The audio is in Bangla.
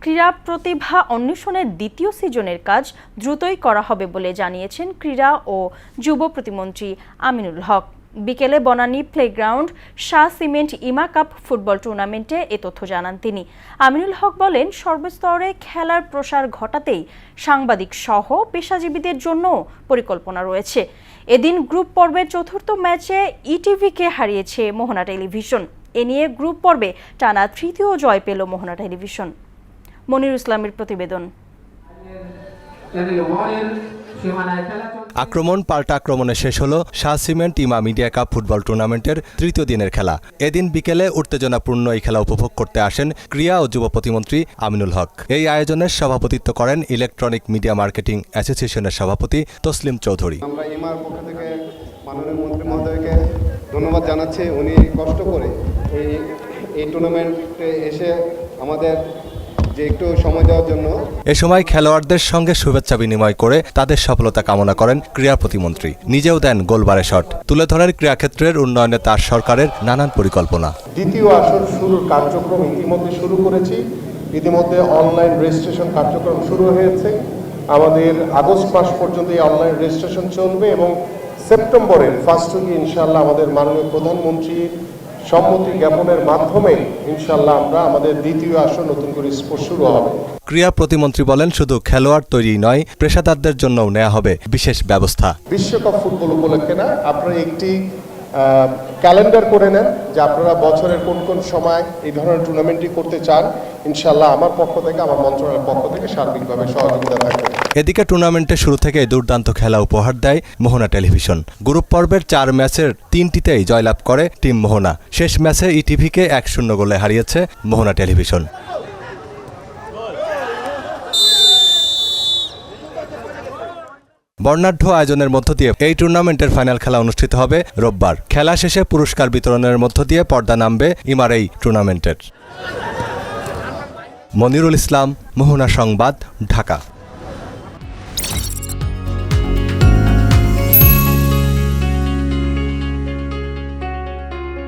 ক্রীড়া প্রতিভা অন্বেষণের দ্বিতীয় সিজনের কাজ দ্রুতই করা হবে বলে জানিয়েছেন ক্রীড়া ও যুব প্রতিমন্ত্রী আমিনুল হক। বিকেলে বনানী প্লেগ্রাউন্ড শাহ সিমেন্ট ইমা কাপ ফুটবল টুর্নামেন্টে এ তথ্য জানান তিনি। আমিনুল হক বলেন, সর্বস্তরে খেলার প্রসার ঘটাতেই সাংবাদিক সহ পেশাজীবীদের জন্য পরিকল্পনা রয়েছে। এদিন গ্রুপ পর্বের চতুর্থ ম্যাচে ইটিভিকে হারিয়েছে মোহনা টেলিভিশন। এ নিয়ে গ্রুপ পর্বে টানা তৃতীয় জয় পেল মোহনা টেলিভিশন। মনিরুল ইসলামের প্রতিবেদন। আক্রমণ পাল্টা আক্রমণে শেষ হলো শাহ সিমেন্ট ইমা মিডিয়া কাপ ফুটবল টুর্নামেন্টের তৃতীয় দিনের খেলা। এদিন বিকেলে উত্তেজনাপূর্ণ এই খেলা উপভোগ করতে আসেন ক্রীড়া ও যুব প্রতিমন্ত্রী আমিনুল হক। এই আয়োজনের সভাপতিত্ব করেন ইলেকট্রনিক মিডিয়া মার্কেটিং অ্যাসোসিয়েশনের সভাপতি তসলিম চৌধুরী। আমরা ইমার পক্ষ থেকে মাননীয় মন্ত্রী মহোদয়কে ধন্যবাদ জানাচ্ছি। উনি কষ্ট করে এই টুর্নামেন্টে এসে আমাদের যে একটু সময় দেওয়ার জন্য। এ সময় খেলোয়াড়দের সঙ্গে শুভেচ্ছা বিনিময় করে তাদের সফলতা কামনা করেন ক্রীড়া প্রতিমন্ত্রী। নিজেও দেন গোলবারে শট। তুলে ধরেন ক্রীড়াক্ষেত্রের উন্নয়নে তার সরকারের নানান পরিকল্পনা। দ্বিতীয় আসর শুরুর কার্যক্রম ইতিমধ্যে শুরু করেছি। ইতিমধ্যে অনলাইন রেজিস্ট্রেশন কার্যক্রম শুরু হয়েছে। আমাদের আগস্ট মাস পর্যন্ত এই অনলাইন রেজিস্ট্রেশন চলবে এবং সেপ্টেম্বরের ফার্স্ট উইকে ইনশাআল্লাহ আমাদের মাননীয় প্রধানমন্ত্রীর সম্মতি জ্ঞাপনের মাধ্যমে ইনশাআল্লাহ আমরা আমাদের দ্বিতীয় আসর নতুন করে স্পোর্টস শুরু হবে। ক্রীড়া প্রতিমন্ত্রী বলেন, শুধু খেলোয়াড় তৈরি নয়, পেশাদারদের জন্যও নেওয়া হবে বিশেষ ব্যবস্থা। বিশ্বকাপ ফুটবল উপলক্ষে না, আপনারা একটি ক্যালেন্ডার করে নেন যে আপনারা বছরের কোন কোন সময় এই ধরনের টুর্নামেন্টটি করতে চান। ইনশাআল্লাহ আমার পক্ষ থেকে, আমার মন্ত্রণালয়ের পক্ষ থেকে সার্বিকভাবে সহযোগিতা থাকবে। এদিকে টুর্নামেন্টের শুরু থেকে দুর্দান্ত খেলা উপহার দেয় মোহনা টেলিভিশন। গ্রুপ পর্বের 4 ম্যাচের 3টিতেই জয়লাভ করে টিম মোহনা। শেষ ম্যাচে ইটিভিকে 1-0 গোলে হারিয়েছে মোহনা টেলিভিশন। বর্ণাঢ্য আয়োজনের মধ্য দিয়ে এই টুর্নামেন্টের ফাইনাল খেলা অনুষ্ঠিত হবে রোববার। খেলা শেষে পুরস্কার বিতরণের মধ্য দিয়ে পর্দা নামবে ইমার এই টুর্নামেন্টের। মনিরুল ইসলাম, মোহনা সংবাদ, ঢাকা।